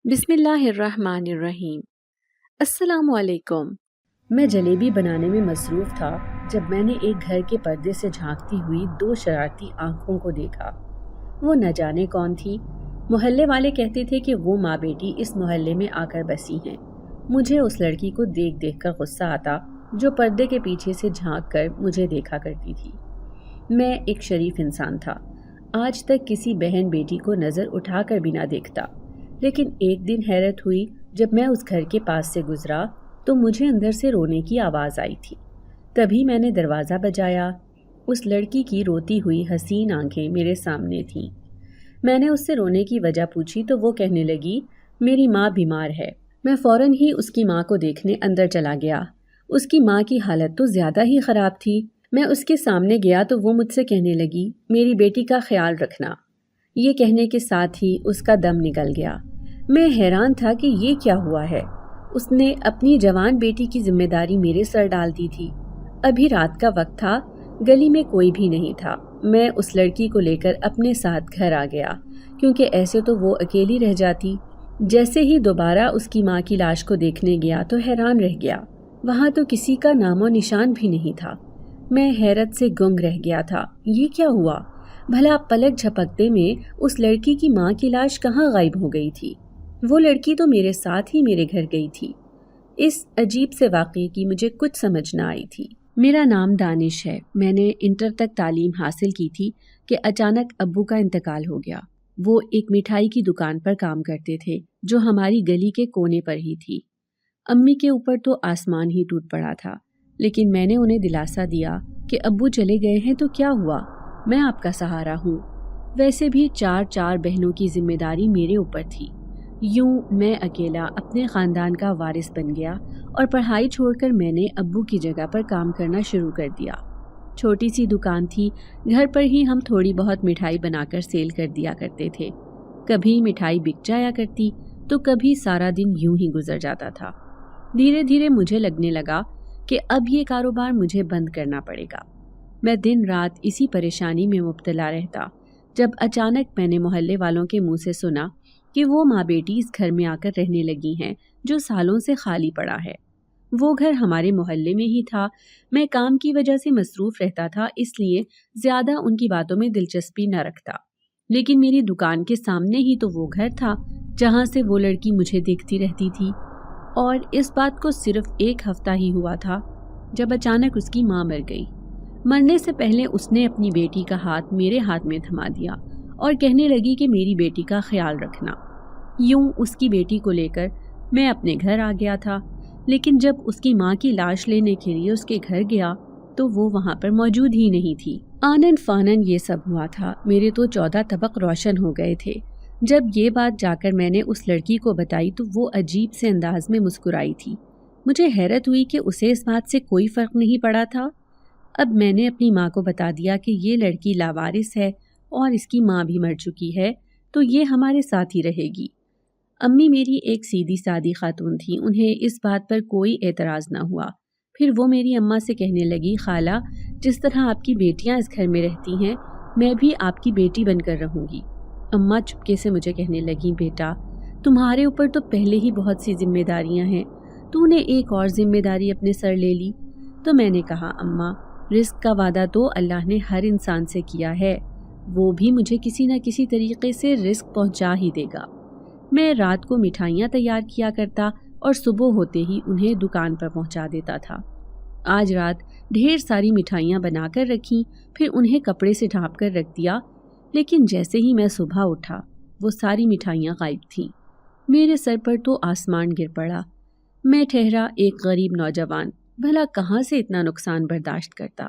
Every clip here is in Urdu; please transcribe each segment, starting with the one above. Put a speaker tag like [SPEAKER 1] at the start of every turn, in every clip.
[SPEAKER 1] بسم اللہ الرحمن الرحیم۔ السلام علیکم۔ میں جلیبی بنانے میں مصروف تھا جب میں نے ایک گھر کے پردے سے جھانکتی ہوئی دو شرارتی آنکھوں کو دیکھا۔ وہ نہ جانے کون تھی۔ محلے والے کہتے تھے کہ وہ ماں بیٹی اس محلے میں آ کر بسی ہیں۔ مجھے اس لڑکی کو دیکھ دیکھ کر غصہ آتا جو پردے کے پیچھے سے جھانک کر مجھے دیکھا کرتی تھی۔ میں ایک شریف انسان تھا، آج تک کسی بہن بیٹی کو نظر اٹھا کر بھی نہ دیکھتا، لیکن ایک دن حیرت ہوئی جب میں اس گھر کے پاس سے گزرا تو مجھے اندر سے رونے کی آواز آئی تھی۔ تبھی میں نے دروازہ بجایا۔ اس لڑکی کی روتی ہوئی حسین آنکھیں میرے سامنے تھیں۔ میں نے اس سے رونے کی وجہ پوچھی تو وہ کہنے لگی میری ماں بیمار ہے۔ میں فوراً ہی اس کی ماں کو دیکھنے اندر چلا گیا۔ اس کی ماں کی حالت تو زیادہ ہی خراب تھی۔ میں اس کے سامنے گیا تو وہ مجھ سے کہنے لگی میری بیٹی کا خیال رکھنا۔ یہ کہنے کے ساتھ ہی اس کا دم نکل گیا۔ میں حیران تھا کہ یہ کیا ہوا ہے۔ اس نے اپنی جوان بیٹی کی ذمہ داری میرے سر ڈال دی تھی۔ ابھی رات کا وقت تھا، گلی میں کوئی بھی نہیں تھا۔ میں اس لڑکی کو لے کر اپنے ساتھ گھر آ گیا، کیونکہ ایسے تو وہ اکیلی رہ جاتی۔ جیسے ہی دوبارہ اس کی ماں کی لاش کو دیکھنے گیا تو حیران رہ گیا۔ وہاں تو کسی کا نام و نشان بھی نہیں تھا۔ میں حیرت سے گنگ رہ گیا تھا۔ یہ کیا ہوا؟ بھلا پلک جھپکتے میں اس لڑکی کی ماں کی لاش کہاں غائب ہو گئی تھی؟ وہ لڑکی تو میرے ساتھ ہی میرے گھر گئی تھی۔ اس عجیب سے واقعے کی مجھے کچھ سمجھ نہ آئی تھی۔ میرا نام دانش ہے۔ میں نے انٹر تک تعلیم حاصل کی تھی کہ اچانک ابو کا انتقال ہو گیا۔ وہ ایک مٹھائی کی دکان پر کام کرتے تھے جو ہماری گلی کے کونے پر ہی تھی۔ امی کے اوپر تو آسمان ہی ٹوٹ پڑا تھا، لیکن میں نے انہیں دلاسا دیا کہ ابو چلے گئے ہیں تو کیا ہوا، میں آپ کا سہارا ہوں۔ ویسے بھی چار بہنوں کی ذمہ داری میرے اوپر تھی۔ یوں میں اکیلا اپنے خاندان کا وارث بن گیا اور پڑھائی چھوڑ کر میں نے ابو کی جگہ پر کام کرنا شروع کر دیا۔ چھوٹی سی دکان تھی، گھر پر ہی ہم تھوڑی بہت مٹھائی بنا کر سیل کر دیا کرتے تھے۔ کبھی مٹھائی بک جایا کرتی تو کبھی سارا دن یوں ہی گزر جاتا تھا۔ دھیرے دھیرے مجھے لگنے لگا کہ اب یہ کاروبار مجھے بند کرنا پڑے گا۔ میں دن رات اسی پریشانی میں مبتلا رہتا، جب اچانک میں نے محلے والوں کے منہ سے سنا کہ وہ ماں بیٹی اس گھر میں آ کر رہنے لگی ہیں جو سالوں سے خالی پڑا ہے۔ وہ گھر ہمارے محلے میں ہی تھا۔ میں کام کی وجہ سے مصروف رہتا تھا، اس لیے زیادہ ان کی باتوں میں دلچسپی نہ رکھتا، لیکن میری دکان کے سامنے ہی تو وہ گھر تھا جہاں سے وہ لڑکی مجھے دیکھتی رہتی تھی۔ اور اس بات کو صرف ایک ہفتہ ہی ہوا تھا جب اچانک اس کی ماں مر گئی۔ مرنے سے پہلے اس نے اپنی بیٹی کا ہاتھ میرے ہاتھ میں تھما دیا اور کہنے لگی کہ میری بیٹی کا خیال رکھنا۔ یوں اس کی بیٹی کو لے کر میں اپنے گھر آ گیا تھا، لیکن جب اس کی ماں کی لاش لینے کے لیے اس کے گھر گیا تو وہ وہاں پر موجود ہی نہیں تھی۔ آنن فانن یہ سب ہوا تھا۔ میرے تو 14 طبق روشن ہو گئے تھے۔ جب یہ بات جا کر میں نے اس لڑکی کو بتائی تو وہ عجیب سے انداز میں مسکرائی تھی۔ مجھے حیرت ہوئی کہ اسے اس بات سے کوئی فرق نہیں پڑا تھا۔ اب میں نے اپنی ماں کو بتا دیا کہ یہ لڑکی لاوارث ہے اور اس کی ماں بھی مر چکی ہے، تو یہ ہمارے ساتھ ہی رہے گی۔ امی میری ایک سیدھی سادی خاتون تھی، انہیں اس بات پر کوئی اعتراض نہ ہوا۔ پھر وہ میری اماں سے کہنے لگی خالہ، جس طرح آپ کی بیٹیاں اس گھر میں رہتی ہیں میں بھی آپ کی بیٹی بن کر رہوں گی۔ اماں چپکے سے مجھے کہنے لگی بیٹا، تمہارے اوپر تو پہلے ہی بہت سی ذمہ داریاں ہیں، تو نے ایک اور ذمہ داری اپنے سر لے لی۔ تو میں نے کہا اماں، رزق کا وعدہ تو اللہ نے ہر انسان سے کیا ہے، وہ بھی مجھے کسی نہ کسی طریقے سے رزق پہنچا ہی دے گا۔ میں رات کو مٹھائیاں تیار کیا کرتا اور صبح ہوتے ہی انہیں دکان پر پہنچا دیتا تھا۔ آج رات ڈھیر ساری مٹھائیاں بنا کر رکھیں، پھر انہیں کپڑے سے ڈھانپ کر رکھ دیا، لیکن جیسے ہی میں صبح اٹھا وہ ساری مٹھائیاں غائب تھیں۔ میرے سر پر تو آسمان گر پڑا۔ میں ٹھہرا ایک غریب نوجوان، بھلا کہاں سے اتنا نقصان برداشت کرتا۔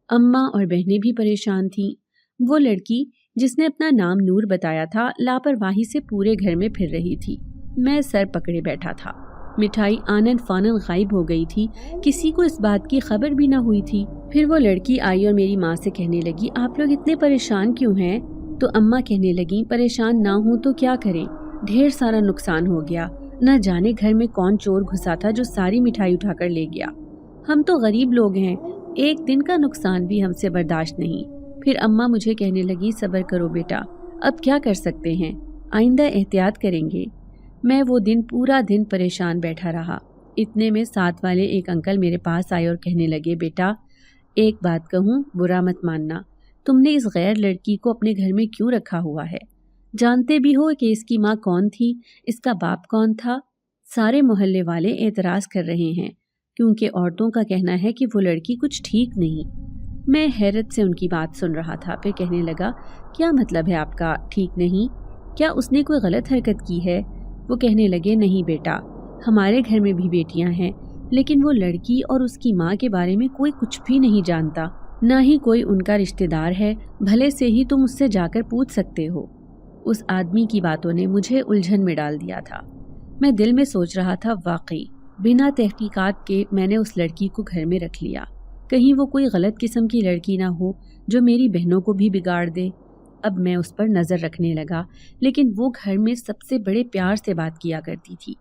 [SPEAKER 1] اماں اور بہنیں بھی پریشان تھیں۔ وہ لڑکی جس نے اپنا نام نور بتایا تھا لاپرواہی سے پورے گھر میں پھر رہی تھی۔ میں سر پکڑے بیٹھا تھا۔ مٹھائی آنن فانن غائب ہو گئی تھی، کسی کو اس بات کی خبر بھی نہ ہوئی تھی۔ پھر وہ لڑکی آئی اور میری ماں سے کہنے لگی آپ لوگ اتنے پریشان کیوں ہیں؟ تو اماں کہنے لگیں پریشان نہ ہوں تو کیا کریں، ڈھیر سارا نقصان ہو گیا، نہ جانے گھر میں کون چور گھسا تھا جو ساری مٹھائی اٹھا کر لے گیا۔ ہم تو غریب لوگ ہیں، ایک دن کا نقصان بھی ہم سے برداشت نہیں۔ پھر اماں مجھے کہنے لگی صبر کرو بیٹا، اب کیا کر سکتے ہیں، آئندہ احتیاط کریں گے۔ میں وہ دن پورا دن پریشان بیٹھا رہا۔ اتنے میں ساتھ والے ایک انکل میرے پاس آئے اور کہنے لگے، بیٹا ایک بات کہوں، برا مت ماننا، تم نے اس غیر لڑکی کو اپنے گھر میں کیوں رکھا ہوا ہے؟ جانتے بھی ہو کہ اس کی ماں کون تھی، اس کا باپ کون تھا؟ سارے محلے والے اعتراض کر رہے ہیں کیونکہ عورتوں کا کہنا ہے کہ وہ لڑکی کچھ ٹھیک نہیں۔ میں حیرت سے ان کی بات سن رہا تھا، پھر کہنے لگا، کیا مطلب ہے آپ کا ٹھیک نہیں؟ کیا اس نے کوئی غلط حرکت کی ہے؟ وہ کہنے لگے، نہیں بیٹا، ہمارے گھر میں بھی بیٹیاں ہیں، لیکن وہ لڑکی اور اس کی ماں کے بارے میں کوئی کچھ بھی نہیں جانتا، نہ ہی کوئی ان کا رشتہ دار ہے، بھلے سے ہی تم اس سے جا کر پوچھ سکتے ہو۔ اس آدمی کی باتوں نے مجھے الجھن میں ڈال دیا تھا۔ میں دل میں سوچ رہا تھا، واقعی بنا تحقیقات کے میں نے اس لڑکی کو گھر میں رکھ لیا، کہیں وہ کوئی غلط قسم کی لڑکی نہ ہو جو میری بہنوں کو بھی بگاڑ دے۔ اب میں اس پر نظر رکھنے لگا، لیکن وہ گھر میں سب سے بڑے پیار سے بات کیا کرتی تھی۔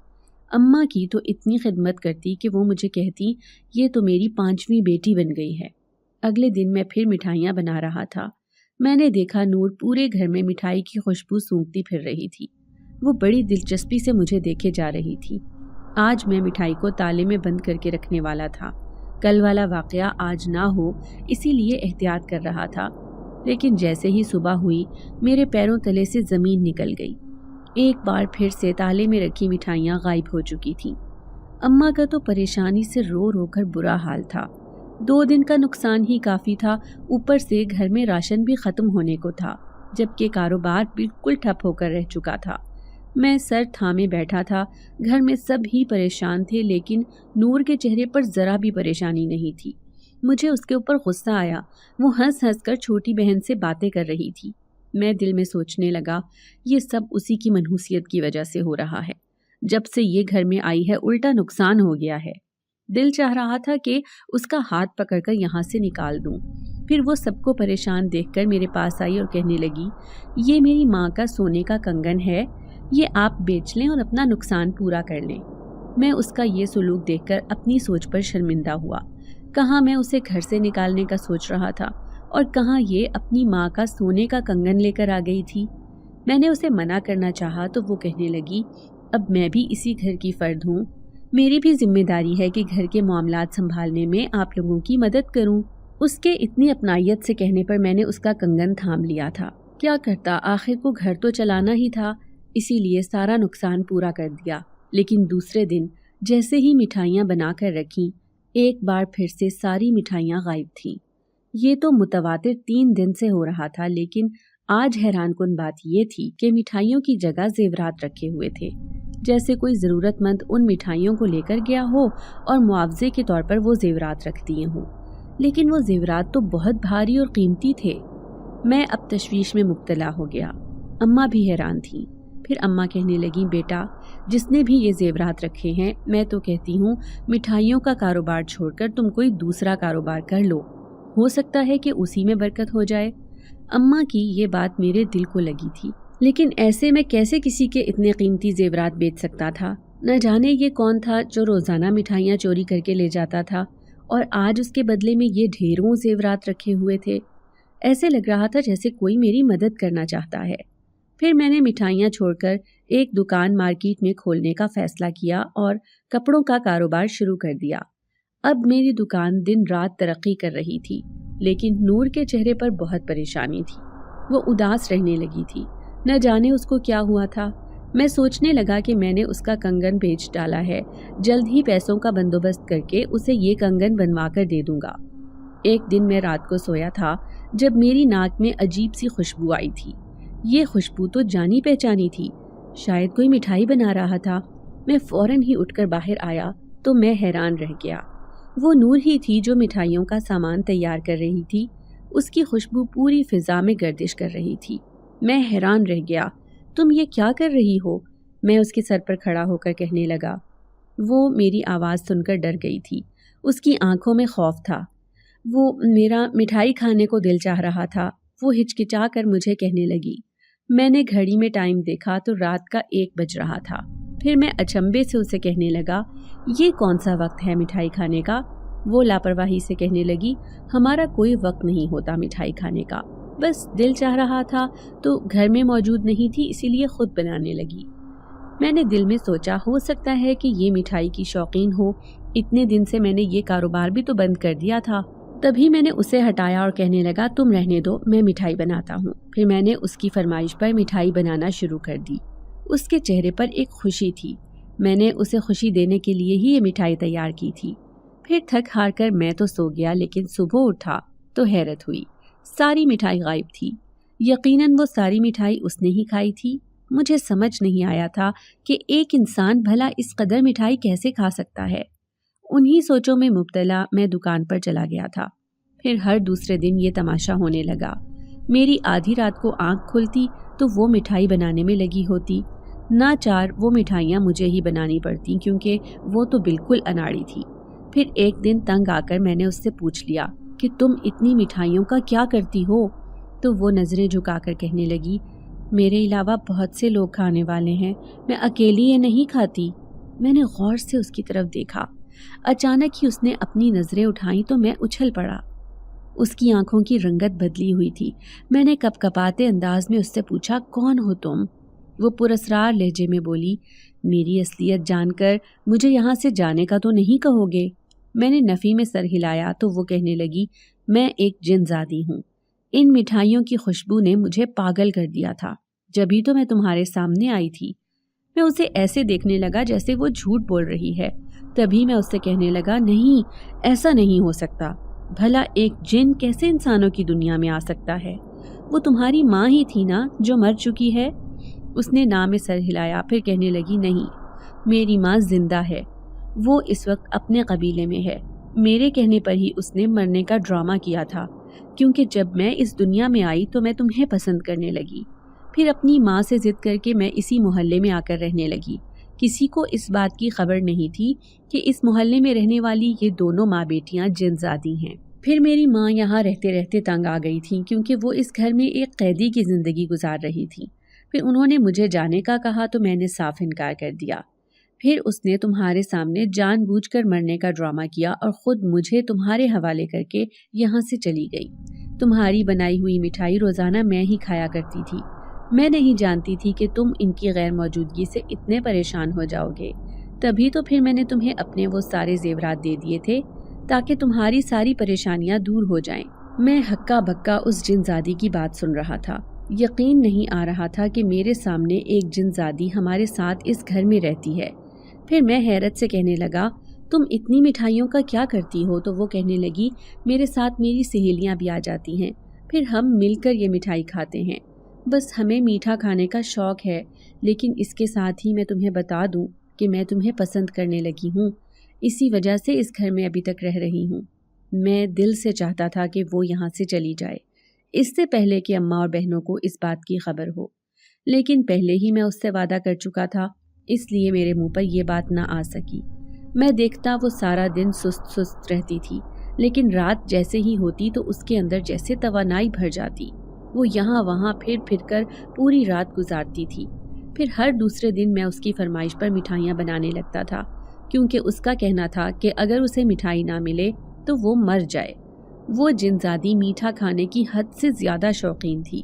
[SPEAKER 1] اماں کی تو اتنی خدمت کرتی کہ وہ مجھے کہتی، یہ تو میری 5ویں بیٹی بن گئی ہے۔ اگلے دن میں پھر مٹھائیاں بنا رہا تھا۔ میں نے دیکھا نور پورے گھر میں مٹھائی کی خوشبو سونگتی پھر رہی تھی۔ وہ بڑی دلچسپی سے مجھے دیکھے جا رہی تھی۔ آج میں مٹھائی کو تالے میں بند کر کے رکھنے والا تھا۔ کل والا واقعہ آج نہ ہو اسی لیے احتیاط کر رہا تھا، لیکن جیسے ہی صبح ہوئی میرے پیروں تلے سے زمین نکل گئی۔ ایک بار پھر سے تالے میں رکھی مٹھائیاں غائب ہو چکی تھیں۔ اماں کا تو پریشانی سے رو رو کر برا حال تھا۔ 2 دن کا نقصان ہی کافی تھا، اوپر سے گھر میں راشن بھی ختم ہونے کو تھا، جبکہ کاروبار بالکل ٹھپ ہو کر رہ چکا تھا۔ میں سر تھامے بیٹھا تھا۔ گھر میں سب ہی پریشان تھے، لیکن نور کے چہرے پر ذرا بھی پریشانی نہیں تھی۔ مجھے اس کے اوپر غصہ آیا۔ وہ ہنس ہنس کر چھوٹی بہن سے باتیں کر رہی تھی۔ میں دل میں سوچنے لگا، یہ سب اسی کی منحوسیت کی وجہ سے ہو رہا ہے۔ جب سے یہ گھر میں آئی ہے الٹا نقصان ہو گیا ہے۔ دل چاہ رہا تھا کہ اس کا ہاتھ پکڑ کر یہاں سے نکال دوں۔ پھر وہ سب کو پریشان دیکھ کر میرے پاس آئی اور کہنے لگی، یہ میری ماں کا سونے کا کنگن ہے، یہ آپ بیچ لیں اور اپنا نقصان پورا کر لیں۔ میں اس کا یہ سلوک دیکھ کر اپنی سوچ پر شرمندہ ہوا۔ کہاں میں اسے گھر سے نکالنے کا سوچ رہا تھا اور کہاں یہ اپنی ماں کا سونے کا کنگن لے کر آ گئی تھی۔ میں نے اسے منع کرنا چاہا تو وہ کہنے لگی، اب میں بھی اسی گھر کی فرد ہوں، میری بھی ذمہ داری ہے کہ گھر کے معاملات سنبھالنے میں آپ لوگوں کی مدد کروں۔ اس کے اتنی اپنائیت سے کہنے پر میں نے اس کا کنگن تھام لیا تھا۔ کیا کرتا، آخر کو گھر تو چلانا ہی تھا، اسی لیے سارا نقصان پورا کر دیا۔ لیکن دوسرے دن جیسے ہی مٹھائیاں بنا کر رکھیں، ایک بار پھر سے ساری مٹھائیاں غائب تھیں۔ یہ تو متواتر 3 دن سے ہو رہا تھا، لیکن آج حیران کن بات یہ تھی کہ مٹھائیوں کی جگہ زیورات رکھے ہوئے تھے، جیسے کوئی ضرورت مند ان مٹھائیوں کو لے کر گیا ہو اور معاوضے کے طور پر وہ زیورات رکھ دیے ہوں۔ لیکن وہ زیورات تو بہت بھاری اور قیمتی تھے۔ میں اب تشویش میں مبتلا ہو گیا۔ اماں بھی حیران تھیں۔ پھر اماں کہنے لگیں، بیٹا جس نے بھی یہ زیورات رکھے ہیں، میں تو کہتی ہوں مٹھائیوں کا کاروبار چھوڑ کر تم کوئی دوسرا کاروبار کر لو، ہو سکتا ہے کہ اسی میں برکت ہو جائے۔ اماں کی یہ بات میرے دل کو لگی تھی، لیکن ایسے میں کیسے کسی کے اتنے قیمتی زیورات بیچ سکتا تھا؟ نہ جانے یہ کون تھا جو روزانہ مٹھائیاں چوری کر کے لے جاتا تھا، اور آج اس کے بدلے میں یہ ڈھیروں زیورات رکھے ہوئے تھے۔ ایسے لگ رہا تھا جیسے کوئی میری مدد کرنا چاہتا ہے۔ پھر میں نے مٹھائیاں چھوڑ کر ایک دکان مارکیٹ میں کھولنے کا فیصلہ کیا اور کپڑوں کا کاروبار شروع کر دیا۔ اب میری دکان دن رات ترقی کر رہی تھی، لیکن نور کے چہرے پر بہت پریشانی تھی۔ وہ اداس رہنے لگی تھی، نہ جانے اس کو کیا ہوا تھا۔ میں سوچنے لگا کہ میں نے اس کا کنگن بیچ ڈالا ہے، جلد ہی پیسوں کا بندوبست کر کے اسے یہ کنگن بنوا کر دے دوں گا۔ ایک دن میں رات کو سویا تھا جب میری ناک میں عجیب سی خوشبو آئی تھی۔ یہ خوشبو تو جانی پہچانی تھی، شاید کوئی مٹھائی بنا رہا تھا۔ میں فوراً ہی اٹھ کر باہر آیا تو میں حیران رہ گیا۔ وہ نور ہی تھی جو مٹھائیوں کا سامان تیار کر رہی تھی۔ اس کی خوشبو پوری فضا میں گردش کر رہی تھی۔ میں حیران رہ گیا، تم یہ کیا کر رہی ہو؟ میں اس کے سر پر کھڑا ہو کر کہنے لگا۔ وہ میری آواز سن کر ڈر گئی تھی، اس کی آنکھوں میں خوف تھا۔ وہ میرا مٹھائی کھانے کو دل چاہ رہا تھا۔ وہ ہچکچا کر مجھے کہنے لگی۔ میں نے گھڑی میں ٹائم دیکھا تو رات کا 1 بج رہا تھا۔ پھر میں اچنبے سے اسے کہنے لگا، یہ کون سا وقت ہے مٹھائی کھانے کا؟ وہ لاپرواہی سے کہنے لگی، ہمارا کوئی وقت نہیں ہوتا مٹھائی کھانے کا، بس دل چاہ رہا تھا تو گھر میں موجود نہیں تھی، اسی لیے خود بنانے لگی۔ میں نے دل میں سوچا ہو سکتا ہے کہ یہ مٹھائی کی شوقین ہو، اتنے دن سے میں نے یہ کاروبار بھی تو بند کر دیا تھا۔ تبھی میں نے اسے ہٹایا اور کہنے لگا تم رہنے دو، میں مٹھائی بناتا ہوں۔ پھر میں نے اس کی فرمائش پر مٹھائی بنانا شروع کر دی۔ اس کے چہرے پر ایک خوشی تھی، میں نے اسے خوشی دینے کے لیے ہی یہ مٹھائی تیار کی تھی۔ پھر تھک ہار کر میں تو سو گیا، لیکن صبح اٹھا تو حیرت ہوئی، ساری مٹھائی غائب تھی۔ یقیناً وہ ساری مٹھائی اس نے ہی کھائی تھی۔ مجھے سمجھ نہیں آیا تھا کہ ایک انسان بھلا اس قدر مٹھائی کیسے کھا سکتا ہے۔ انہی سوچوں میں مبتلا میں دکان پر چلا گیا تھا۔ پھر ہر دوسرے دن یہ تماشا ہونے لگا، میری آدھی رات کو آنکھ کھلتی تو وہ مٹھائی بنانے میں لگی ہوتی، ناچار وہ مٹھائیاں مجھے ہی بنانی پڑتی کیونکہ وہ تو بالکل اناڑی تھی۔ پھر ایک دن تنگ آ کر میں نے اس سے پوچھ لیا کہ تم اتنی مٹھائیوں کا کیا کرتی ہو؟ تو وہ نظریں جھکا کر کہنے لگی میرے علاوہ بہت سے لوگ کھانے والے ہیں، میں اکیلی یہ نہیں کھاتی۔ میں نے غور سے اس کی طرف دیکھا، اچانک ہی اس نے اپنی نظریں اٹھائیں تو میں اچھل پڑا۔ اس کی آنکھوں کی رنگت بدلی ہوئی تھی۔ میں نے کپ کپاتے انداز میں اس سے پوچھا کون ہو تم؟ وہ پراسرار لہجے میں بولی میری اصلیت جان کر مجھے یہاں سے جانے کا تو نہیں کہو گے؟ میں نے نفی میں سر ہلایا تو وہ کہنے لگی میں ایک جن زادی ہوں، ان مٹھائیوں کی خوشبو نے مجھے پاگل کر دیا تھا، جبھی تو میں تمہارے سامنے آئی تھی۔ میں اسے ایسے دیکھنے لگا جیسے وہ جھوٹ بول رہی ہے۔ تبھی میں اس سے کہنے لگا نہیں، ایسا نہیں ہو سکتا، بھلا ایک جن کیسے انسانوں کی دنیا میں آ سکتا ہے؟ وہ تمہاری ماں ہی تھی نا جو مر چکی ہے؟ اس نے نام میں سر ہلایا، پھر کہنے لگی نہیں، میری ماں زندہ ہے، وہ اس وقت اپنے قبیلے میں ہے۔ میرے کہنے پر ہی اس نے مرنے کا ڈرامہ کیا تھا، کیونکہ جب میں اس دنیا میں آئی تو میں تمہیں پسند کرنے لگی۔ پھر اپنی ماں سے ضد کر کے میں اسی محلے میں آ کر رہنے لگی۔ کسی کو اس بات کی خبر نہیں تھی کہ اس محلے میں رہنے والی یہ دونوں ماں بیٹیاں جن زادی ہیں۔ پھر میری ماں یہاں رہتے رہتے تنگ آ گئی تھی، کیونکہ وہ اس گھر میں ایک قیدی کی زندگی گزار رہی تھی۔ پھر انہوں نے مجھے جانے کا کہا تو میں نے صاف انکار کر دیا۔ پھر اس نے تمہارے سامنے جان بوجھ کر مرنے کا ڈرامہ کیا اور خود مجھے تمہارے حوالے کر کے یہاں سے چلی گئی۔ تمہاری بنائی ہوئی مٹھائی روزانہ میں ہی کھایا کرتی تھی۔ میں نہیں جانتی تھی کہ تم ان کی غیر موجودگی سے اتنے پریشان ہو جاؤ گے، تبھی تو پھر میں نے تمہیں اپنے وہ سارے زیورات دے دیے تھے تاکہ تمہاری ساری پریشانیاں دور ہو جائیں۔ میں ہکا بکا اس جن زادی کی بات سن رہا تھا۔ یقین نہیں آ رہا تھا کہ میرے سامنے ایک جن زادی ہمارے ساتھ اس گھر میں رہتی ہے۔ پھر میں حیرت سے کہنے لگا تم اتنی مٹھائیوں کا کیا کرتی ہو؟ تو وہ کہنے لگی میرے ساتھ میری سہیلیاں بھی آ جاتی ہیں، پھر ہم مل کر یہ مٹھائی کھاتے ہیں۔ بس ہمیں میٹھا کھانے کا شوق ہے، لیکن اس کے ساتھ ہی میں تمہیں بتا دوں کہ میں تمہیں پسند کرنے لگی ہوں، اسی وجہ سے اس گھر میں ابھی تک رہ رہی ہوں۔ میں دل سے چاہتا تھا کہ وہ یہاں سے چلی جائے، اس سے پہلے کہ اماں اور بہنوں کو اس بات کی خبر ہو، لیکن پہلے ہی میں اس سے وعدہ کر چکا تھا، اس لیے میرے منہ پر یہ بات نہ آ سکی۔ میں دیکھتا وہ سارا دن سست سست رہتی تھی، لیکن رات جیسے ہی ہوتی تو اس کے اندر جیسے توانائی بھر جاتی۔ وہ یہاں وہاں پھر پھر کر پوری رات گزارتی تھی۔ پھر ہر دوسرے دن میں اس کی فرمائش پر مٹھائیاں بنانے لگتا تھا، کیونکہ اس کا کہنا تھا کہ اگر اسے مٹھائی نہ ملے تو وہ مر جائے۔ وہ جن زادی میٹھا کھانے کی حد سے زیادہ شوقین تھی۔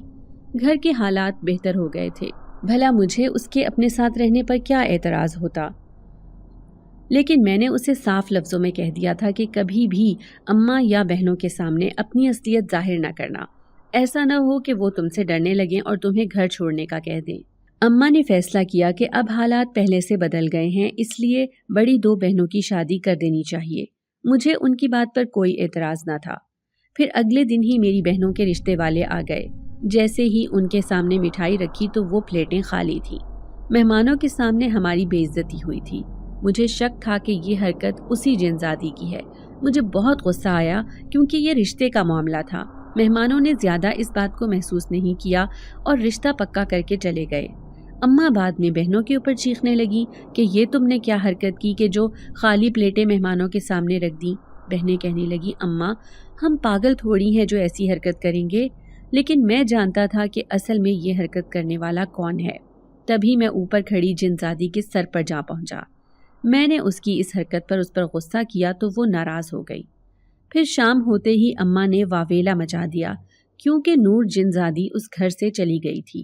[SPEAKER 1] گھر کے حالات بہتر ہو گئے تھے، بھلا مجھے اس کے اپنے ساتھ رہنے پر کیا اعتراض ہوتا؟ لیکن میں نے اسے صاف لفظوں میں کہہ دیا تھا کہ کبھی بھی اماں یا بہنوں کے سامنے اپنی اصلیت ظاہر نہ کرنا، ایسا نہ ہو کہ وہ تم سے ڈرنے لگیں اور تمہیں گھر چھوڑنے کا کہہ دیں۔ اماں نے فیصلہ کیا کہ اب حالات پہلے سے بدل گئے ہیں، اس لیے بڑی دو بہنوں کی شادی کر دینی چاہیے۔ مجھے ان کی بات پر کوئی اعتراض نہ تھا۔ پھر اگلے دن ہی میری بہنوں کے رشتے والے آ گئے۔ جیسے ہی ان کے سامنے مٹھائی رکھی تو وہ پلیٹیں خالی تھیں۔ مہمانوں کے سامنے ہماری بے عزتی ہوئی تھی۔ مجھے شک تھا کہ یہ حرکت اسی جن زادی کی ہے۔ مجھے بہت غصہ آیا کیونکہ یہ رشتے کا معاملہ تھا۔ مہمانوں نے زیادہ اس بات کو محسوس نہیں کیا اور رشتہ پکا کر کے چلے گئے۔ اماں بعد میں بہنوں کے اوپر چیخنے لگی کہ یہ تم نے کیا حرکت کی کہ جو خالی پلیٹیں مہمانوں کے سامنے رکھ دیں۔ بہنیں کہنے لگی اماں ہم پاگل تھوڑی ہیں جو ایسی حرکت کریں گے، لیکن میں جانتا تھا کہ اصل میں یہ حرکت کرنے والا کون ہے۔ تبھی میں اوپر کھڑی جن زادی کے سر پر جا پہنچا۔ میں نے اس کی اس حرکت پر اس پر غصہ کیا تو وہ ناراض ہو گئی۔ پھر شام ہوتے ہی اماں نے واویلا مچا دیا، کیونکہ نور جن زادی اس گھر سے چلی گئی تھی۔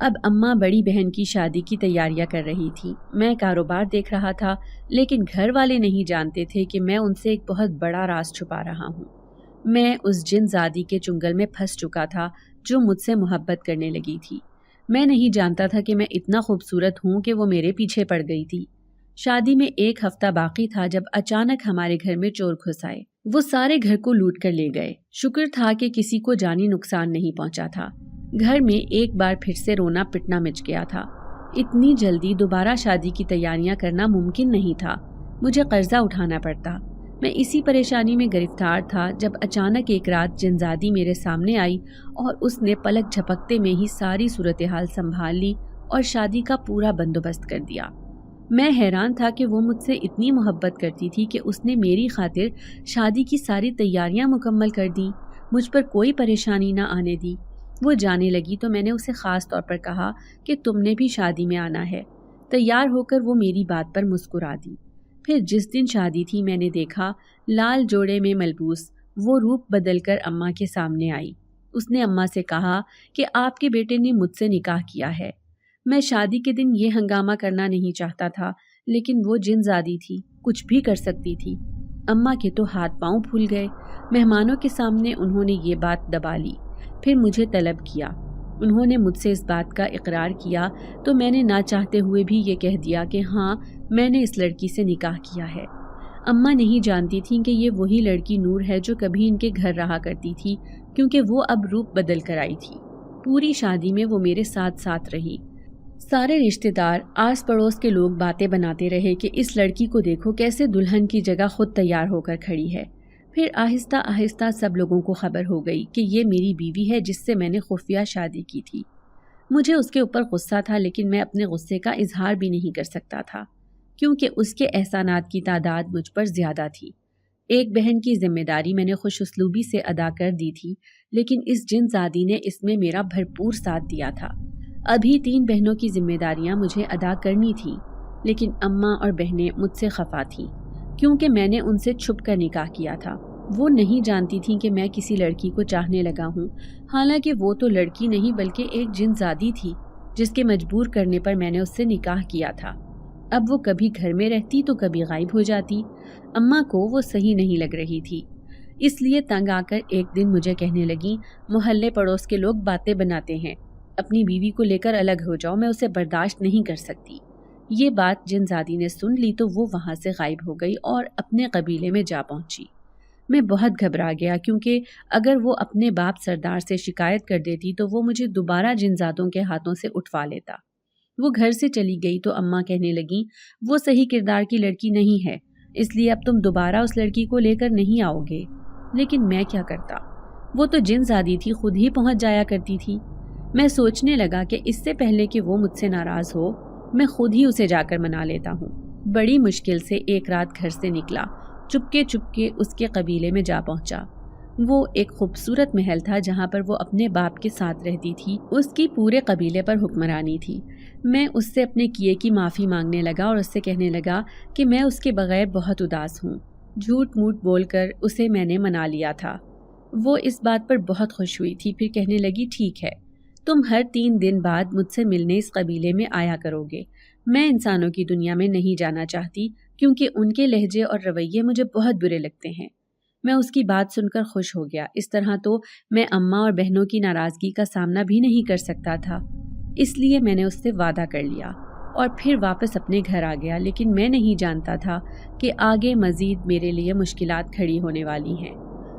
[SPEAKER 1] اب اماں بڑی بہن کی شادی کی تیاریاں کر رہی تھی، میں کاروبار دیکھ رہا تھا، لیکن گھر والے نہیں جانتے تھے کہ میں ان سے ایک بہت بڑا راز چھپا رہا ہوں۔ میں اس جن زادی کے چنگل میں پھنس چکا تھا جو مجھ سے محبت کرنے لگی تھی۔ میں نہیں جانتا تھا کہ میں اتنا خوبصورت ہوں کہ وہ میرے پیچھے پڑ گئی تھی۔ شادی میں 1 ہفتہ باقی تھا جب اچانک ہمارے گھر میں چور گھس آئے۔ وہ سارے گھر کو لوٹ کر لے گئے۔ شکر تھا کہ کسی کو جانی نقصان نہیں پہنچا تھا۔ گھر میں ایک بار پھر سے رونا پٹنا مچ گیا تھا۔ اتنی جلدی دوبارہ شادی کی تیاریاں کرنا ممکن نہیں تھا۔ مجھے قرضہ اٹھانا پڑتا۔ میں اسی پریشانی میں گرفتار تھا جب اچانک ایک رات جنزادی میرے سامنے آئی اور اس نے پلک جھپکتے میں ہی ساری صورتحال سنبھال لی اور شادی کا پورا بندوبست کر دیا۔ میں حیران تھا کہ وہ مجھ سے اتنی محبت کرتی تھی کہ اس نے میری خاطر شادی کی ساری تیاریاں مکمل کر دیں، مجھ پر کوئی پریشانی نہ آنے دی۔ وہ جانے لگی تو میں نے اسے خاص طور پر کہا کہ تم نے بھی شادی میں آنا ہے۔ تیار ہو کر وہ میری بات پر مسکرا دی۔ پھر جس دن شادی تھی میں نے دیکھا لال جوڑے میں ملبوس وہ روپ بدل کر اماں کے سامنے آئی۔ اس نے اماں سے کہا کہ آپ کے بیٹے نے مجھ سے نکاح کیا ہے۔ میں شادی کے دن یہ ہنگامہ کرنا نہیں چاہتا تھا، لیکن وہ جن زادی تھی، کچھ بھی کر سکتی تھی۔ اماں کے تو ہاتھ پاؤں پھول گئے۔ مہمانوں کے سامنے انہوں نے یہ بات دبا لی، پھر مجھے طلب کیا۔ انہوں نے مجھ سے اس بات کا اقرار کیا تو میں نے نہ چاہتے ہوئے بھی یہ کہہ دیا کہ ہاں میں نے اس لڑکی سے نکاح کیا ہے۔ اماں نہیں جانتی تھیں کہ یہ وہی لڑکی نور ہے جو کبھی ان کے گھر رہا کرتی تھی، کیونکہ وہ اب روپ بدل کر آئی تھی۔ پوری شادی میں وہ میرے ساتھ ساتھ رہی۔ سارے رشتہ دار، آس پڑوس کے لوگ باتیں بناتے رہے کہ اس لڑکی کو دیکھو کیسے دلہن کی جگہ خود تیار ہو کر کھڑی ہے۔ پھر آہستہ آہستہ سب لوگوں کو خبر ہو گئی کہ یہ میری بیوی ہے جس سے میں نے خفیہ شادی کی تھی۔ مجھے اس کے اوپر غصہ تھا، لیکن میں اپنے غصے کا اظہار بھی نہیں کر سکتا تھا، کیونکہ اس کے احسانات کی تعداد مجھ پر زیادہ تھی۔ ایک بہن کی ذمہ داری میں نے خوش اسلوبی سے ادا کر دی تھی، لیکن اس جن زادی نے اس میں میرا بھرپور ساتھ دیا تھا۔ ابھی 3 بہنوں کی ذمہ داریاں مجھے ادا کرنی تھیں، لیکن اماں اور بہنیں مجھ سے خفا تھیں، کیونکہ میں نے ان سے چھپ کر نکاح کیا تھا۔ وہ نہیں جانتی تھیں کہ میں کسی لڑکی کو چاہنے لگا ہوں، حالانکہ وہ تو لڑکی نہیں بلکہ ایک جن زادی تھی جس کے مجبور کرنے پر میں نے اس سے نکاح کیا تھا۔ اب وہ کبھی گھر میں رہتی تو کبھی غائب ہو جاتی۔ اماں کو وہ صحیح نہیں لگ رہی تھی، اس لیے تنگ آ کر ایک دن مجھے کہنے لگی، محلے پڑوس کے لوگ باتیں بناتے ہیں، اپنی بیوی کو لے کر الگ ہو جاؤ، میں اسے برداشت نہیں کر سکتی۔ یہ بات جن زادی نے سن لی تو وہ وہاں سے غائب ہو گئی اور اپنے قبیلے میں جا پہنچی۔ میں بہت گھبرا گیا، کیونکہ اگر وہ اپنے باپ سردار سے شکایت کر دیتی تو وہ مجھے دوبارہ جن زادوں کے ہاتھوں سے اٹھوا لیتا۔ وہ گھر سے چلی گئی تو اماں کہنے لگیں، وہ صحیح کردار کی لڑکی نہیں ہے، اس لیے اب تم دوبارہ اس لڑکی کو لے کر نہیں آؤ گے۔ لیکن میں کیا کرتا؟ وہ تو جن زادی تھی، خود ہی پہنچ جایا کرتی تھی۔ میں سوچنے لگا کہ اس سے پہلے کہ وہ مجھ سے ناراض ہو، میں خود ہی اسے جا کر منا لیتا ہوں۔ بڑی مشکل سے ایک رات گھر سے نکلا، چپکے چپکے اس کے قبیلے میں جا پہنچا۔ وہ ایک خوبصورت محل تھا جہاں پر وہ اپنے باپ کے ساتھ رہتی تھی، اس کی پورے قبیلے پر حکمرانی تھی۔ میں اس سے اپنے کیے کی معافی مانگنے لگا اور اس سے کہنے لگا کہ میں اس کے بغیر بہت اداس ہوں۔ جھوٹ موٹ بول کر اسے میں نے منا لیا تھا۔ وہ اس بات پر بہت خوش ہوئی تھی، پھر کہنے لگی، ٹھیک ہے، تم ہر 3 دن بعد مجھ سے ملنے اس قبیلے میں آیا کرو گے۔ میں انسانوں کی دنیا میں نہیں جانا چاہتی، کیونکہ ان کے لہجے اور رویے مجھے بہت برے لگتے ہیں۔ میں اس کی بات سن کر خوش ہو گیا۔ اس طرح تو میں اماں اور بہنوں کی ناراضگی کا سامنا بھی نہیں کر سکتا تھا، اس لیے میں نے اس سے وعدہ کر لیا اور پھر واپس اپنے گھر آ گیا۔ لیکن میں نہیں جانتا تھا کہ آگے مزید میرے لیے مشکلات کھڑی ہونے والی ہیں۔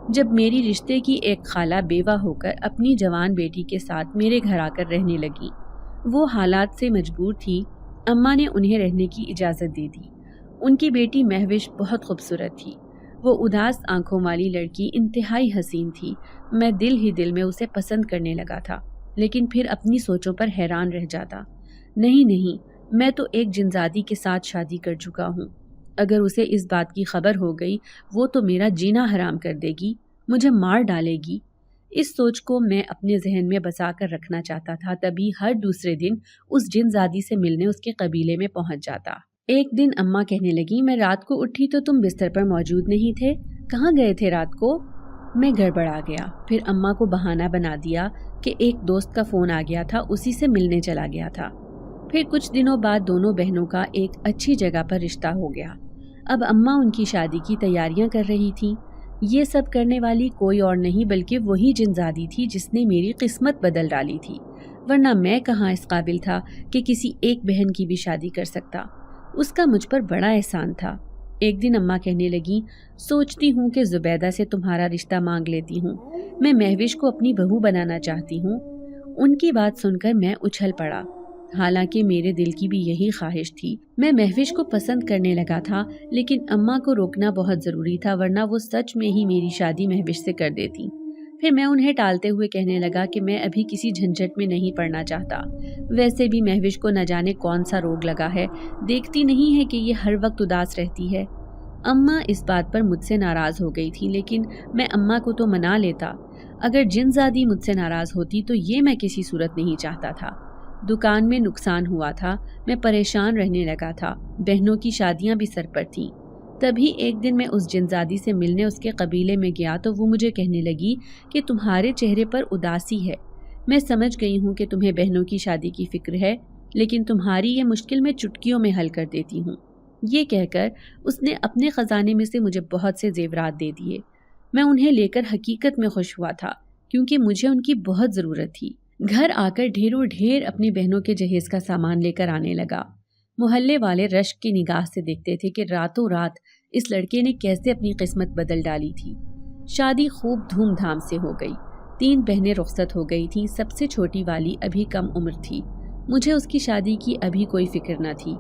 [SPEAKER 1] جب میری رشتے کی ایک خالہ بیوہ ہو کر اپنی جوان بیٹی کے ساتھ میرے گھر آ کر رہنے لگی، وہ حالات سے مجبور تھی، اماں نے انہیں رہنے کی اجازت دے دی۔ ان کی بیٹی مہوش بہت خوبصورت تھی۔ وہ اداس آنکھوں والی لڑکی انتہائی حسین تھی۔ میں دل ہی دل میں اسے پسند کرنے لگا تھا، لیکن پھر اپنی سوچوں پر حیران رہ جاتا۔ نہیں، میں تو ایک جنزادی کے ساتھ شادی کر چکا ہوں۔ اگر اسے اس بات کی خبر ہو گئی، وہ تو میرا جینا حرام کر دے گی، مجھے مار ڈالے گی۔ اس سوچ کو میں اپنے ذہن میں بسا کر رکھنا چاہتا تھا، تبھی ہر دوسرے دن اس جنزادی سے ملنے اس کے قبیلے میں پہنچ جاتا۔ ایک دن اماں کہنے لگی، میں رات کو اٹھی تو تم بستر پر موجود نہیں تھے، کہاں گئے تھے رات کو؟ میں گڑبڑا گیا، پھر اماں کو بہانہ بنا دیا کہ ایک دوست کا فون آ گیا تھا، اسی سے ملنے چلا گیا تھا۔ پھر کچھ دنوں بعد دونوں بہنوں کا ایک اچھی جگہ پر رشتہ ہو گیا۔ اب اماں ان کی شادی کی تیاریاں کر رہی تھیں۔ یہ سب کرنے والی کوئی اور نہیں بلکہ وہی جنزادی تھی جس نے میری قسمت بدل ڈالی تھی، ورنہ میں کہاں اس قابل تھا کہ کسی ایک بہن کی بھی شادی کر سکتا۔ اس کا مجھ پر بڑا احسان تھا۔ ایک دن اماں کہنے لگی، سوچتی ہوں کہ زبیدہ سے تمہارا رشتہ مانگ لیتی ہوں، میں مہوش کو اپنی بہو بنانا چاہتی ہوں۔ ان کی بات سن کر میں اچھل پڑا، حالانکہ میرے دل کی بھی یہی خواہش تھی۔ میں مہوش کو پسند کرنے لگا تھا، لیکن اماں کو روکنا بہت ضروری تھا، ورنہ وہ سچ میں ہی میری شادی مہوش سے کر دیتی۔ پھر میں انہیں ٹالتے ہوئے کہنے لگا کہ میں ابھی کسی جھنجھٹ میں نہیں پڑنا چاہتا، ویسے بھی مہوش کو نہ جانے کون سا روگ لگا ہے، دیکھتی نہیں ہے کہ یہ ہر وقت اداس رہتی ہے۔ اماں اس بات پر مجھ سے ناراض ہو گئی تھی، لیکن میں اماں کو تو منا لیتا۔ اگر جنزادی مجھ سے ناراض ہوتی تو یہ میں کسی صورت نہیں چاہتا تھا۔ دکان میں نقصان ہوا تھا، میں پریشان رہنے لگا تھا، بہنوں کی شادیاں بھی سر پر تھیں۔ تبھی ایک دن میں اس جنزادی سے ملنے اس کے قبیلے میں گیا تو وہ مجھے کہنے لگی کہ تمہارے چہرے پر اداسی ہے، میں سمجھ گئی ہوں کہ تمہیں بہنوں کی شادی کی فکر ہے، لیکن تمہاری یہ مشکل میں چٹکیوں میں حل کر دیتی ہوں۔ یہ کہہ کر اس نے اپنے خزانے میں سے مجھے بہت سے زیورات دے دیے۔ میں انہیں لے کر حقیقت میں خوش ہوا تھا، کیونکہ مجھے ان کی بہت ضرورت تھی۔ گھر آ کر ڈھیروں ڈھیر اپنی بہنوں کے جہیز کا سامان لے کر آنے لگا۔ محلے والے رشک کی نگاہ سے دیکھتے تھے کہ راتوں رات اس لڑکے نے کیسے اپنی قسمت بدل ڈالی تھی۔ شادی خوب دھوم دھام سے ہو گئی۔ 3 بہنیں رخصت ہو گئی تھیں، سب سے چھوٹی والی ابھی کم عمر تھی۔ مجھے اس کی شادی کی ابھی کوئی فکر نہ تھی۔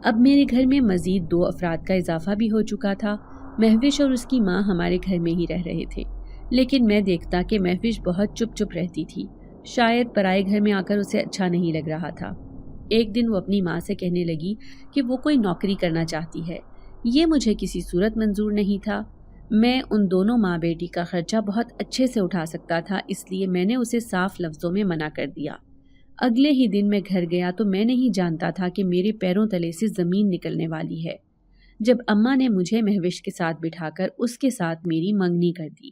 [SPEAKER 1] اب میرے گھر میں مزید 2 افراد کا اضافہ بھی ہو چکا تھا۔ مہوش اور اس کی ماں ہمارے گھر میں ہی رہ رہے تھے، لیکن میں دیکھتا کہ مہوش بہت چپ چپ رہتی تھی، شاید پرائے گھر میں آ کر اسے اچھا نہیں لگ رہا تھا۔ ایک دن وہ اپنی ماں سے کہنے لگی کہ وہ کوئی نوکری کرنا چاہتی ہے۔ یہ مجھے کسی صورت منظور نہیں تھا۔ میں ان دونوں ماں بیٹی کا خرچہ بہت اچھے سے اٹھا سکتا تھا، اس لیے میں نے اسے صاف لفظوں میں منع کر دیا۔ اگلے ہی دن میں گھر گیا تو میں نہیں جانتا تھا کہ میرے پیروں تلے سے زمین نکلنے والی ہے، جب اماں نے مجھے مہوش کے ساتھ بٹھا کر اس کے ساتھ میری منگنی کر دی۔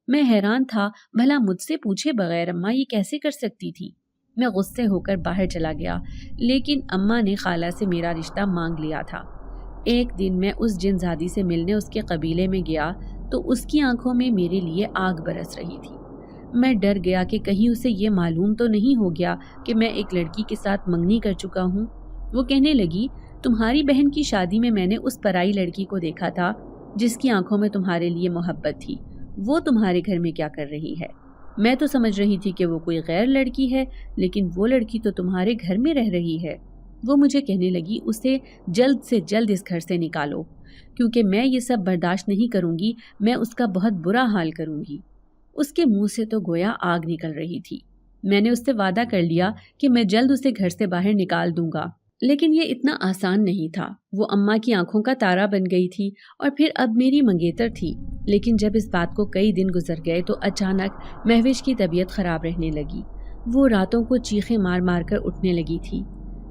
[SPEAKER 1] میں حیران تھا، بھلا مجھ سے پوچھے بغیر اماں یہ کیسے کر سکتی تھی؟ میں غصے ہو کر باہر چلا گیا، لیکن اماں نے خالہ سے میرا رشتہ مانگ لیا تھا۔ ایک دن میں اس جنزادی سے ملنے اس کے قبیلے میں گیا تو اس کی آنکھوں میں میرے لیے آگ برس رہی تھی۔ میں ڈر گیا کہ کہیں اسے یہ معلوم تو نہیں ہو گیا کہ میں ایک لڑکی کے ساتھ منگنی کر چکا ہوں۔ وہ کہنے لگی، تمہاری بہن کی شادی میں میں نے اس پرائی لڑکی کو دیکھا تھا جس کی آنکھوں میں تمہارے لیے محبت تھی، وہ تمہارے گھر میں کیا کر رہی ہے؟ میں تو سمجھ رہی تھی کہ وہ کوئی غیر لڑکی ہے، لیکن وہ لڑکی تو تمہارے گھر میں رہ رہی ہے۔ وہ مجھے کہنے لگی، اسے جلد سے جلد اس گھر سے نکالو، کیونکہ میں یہ سب برداشت نہیں کروں گی، میں اس کا بہت برا حال کروں گی۔ اس کے منہ سے تو گویا آگ نکل رہی تھی۔ میں نے اس سے وعدہ کر لیا کہ میں جلد اسے گھر سے باہر نکال دوں گا، لیکن یہ اتنا آسان نہیں تھا۔ وہ اماں کی آنکھوں کا تارا بن گئی تھی اور پھر اب میری منگیتر تھی۔ لیکن جب اس بات کو کئی دن گزر گئے تو اچانک مہوش کی طبیعت خراب رہنے لگی۔ وہ راتوں کو چیخیں مار مار کر اٹھنے لگی تھی۔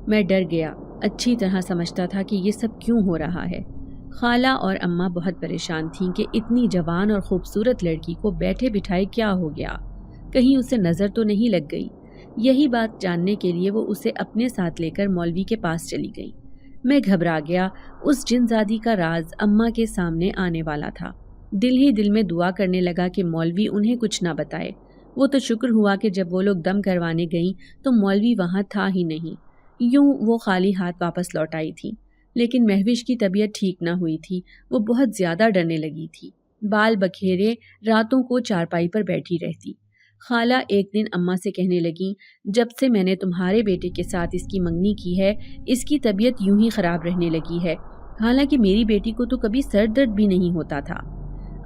[SPEAKER 1] میں ڈر گیا، اچھی طرح سمجھتا تھا کہ یہ سب کیوں ہو رہا ہے۔ خالہ اور اماں بہت پریشان تھیں کہ اتنی جوان اور خوبصورت لڑکی کو بیٹھے بٹھائے کیا ہو گیا، کہیں اسے نظر تو نہیں لگ گئی۔ یہی بات جاننے کے لیے وہ اسے اپنے ساتھ لے کر مولوی کے پاس چلی گئی۔ میں گھبرا گیا، اس جنزادی کا راز اماں کے سامنے آنے والا تھا۔ دل ہی دل میں دعا کرنے لگا کہ مولوی انہیں کچھ نہ بتائے۔ وہ تو شکر ہوا کہ جب وہ لوگ دم کروانے گئیں تو مولوی وہاں تھا ہی نہیں، یوں وہ خالی ہاتھ واپس لوٹ آئی تھی۔ لیکن مہوش کی طبیعت ٹھیک نہ ہوئی تھی، وہ بہت زیادہ ڈرنے لگی تھی، بال بکھیرے راتوں کو چارپائی پر بیٹھی رہتی۔ خالہ ایک دن اماں سے کہنے لگی، جب سے میں نے تمہارے بیٹے کے ساتھ اس کی منگنی کی ہے، اس کی طبیعت یوں ہی خراب رہنے لگی ہے، حالانکہ میری بیٹی کو تو کبھی سر درد بھی نہیں ہوتا تھا۔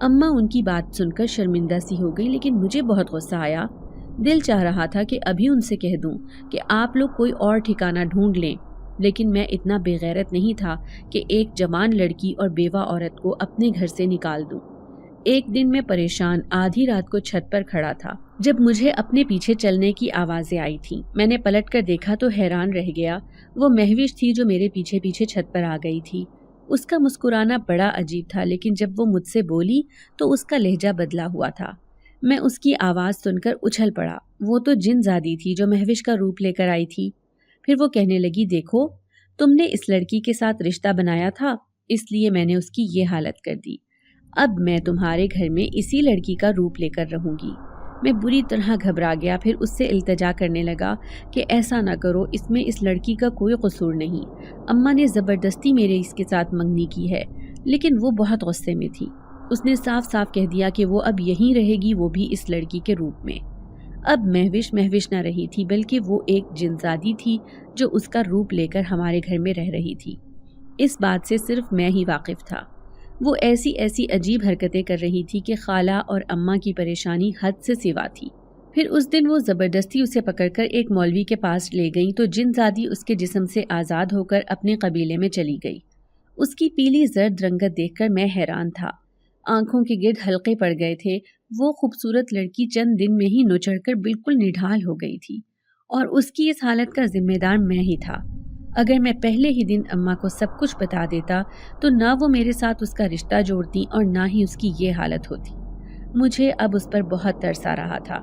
[SPEAKER 1] اماں ان کی بات سن کر شرمندہ سی ہو گئی، لیکن مجھے بہت غصہ آیا۔ دل چاہ رہا تھا کہ ابھی ان سے کہہ دوں کہ آپ لوگ کوئی اور ٹھکانہ ڈھونڈ لیں، لیکن میں اتنا بے غیرت نہیں تھا کہ ایک جوان لڑکی اور بیوہ عورت کو اپنے گھر سے نکال دوں۔ ایک دن میں پریشان آدھی رات کو چھت پر کھڑا تھا جب مجھے اپنے پیچھے چلنے کی آوازیں آئی تھیں۔ میں نے پلٹ کر دیکھا تو حیران رہ گیا، وہ مہوش تھی جو میرے پیچھے پیچھے چھت پر آ گئی تھی۔ اس کا مسکرانا بڑا عجیب تھا، لیکن جب وہ مجھ سے بولی تو اس کا لہجہ بدلا ہوا تھا۔ میں اس کی آواز سن کر اچھل پڑا۔ وہ تو جن زادی تھی جو مہوش کا روپ لے کر آئی تھی۔ پھر وہ کہنے لگی، دیکھو تم نے اس لڑکی کے ساتھ رشتہ بنایا تھا، اس لیے میں نے اس کی یہ حالت کر دی۔ اب میں تمہارے گھر میں اسی لڑکی کا روپ لے کر رہوں گی۔ میں بری طرح گھبرا گیا، پھر اس سے التجا کرنے لگا کہ ایسا نہ کرو، اس میں اس لڑکی کا کوئی قصور نہیں۔ اماں نے زبردستی میرے اس کے ساتھ منگنی کی ہے۔ لیکن وہ بہت غصے میں تھی۔ اس نے صاف صاف کہہ دیا کہ وہ اب یہیں رہے گی، وہ بھی اس لڑکی کے روپ میں۔ اب مہوش نہ رہی تھی، بلکہ وہ ایک جنزادی تھی جو اس کا روپ لے کر ہمارے گھر میں رہ رہی تھی۔ اس بات سے صرف میں ہی واقف تھا۔ وہ ایسی عجیب حرکتیں کر رہی تھی کہ خالہ اور اماں کی پریشانی حد سے سوا تھی۔ پھر اس دن وہ زبردستی اسے پکڑ کر ایک مولوی کے پاس لے گئیں تو جن زادی اس کے جسم سے آزاد ہو کر اپنے قبیلے میں چلی گئی۔ اس کی پیلی زرد رنگت دیکھ کر میں حیران تھا۔ آنکھوں کے گرد حلقے پڑ گئے تھے۔ وہ خوبصورت لڑکی چند دن میں ہی نچڑ کر بالکل نڈھال ہو گئی تھی، اور اس کی اس حالت کا ذمہ دار میں ہی تھا۔ اگر میں پہلے ہی دن اماں کو سب کچھ بتا دیتا تو نہ وہ میرے ساتھ اس کا رشتہ جوڑتی اور نہ ہی اس کی یہ حالت ہوتی۔ مجھے اب اس پر بہت ترس آ رہا تھا۔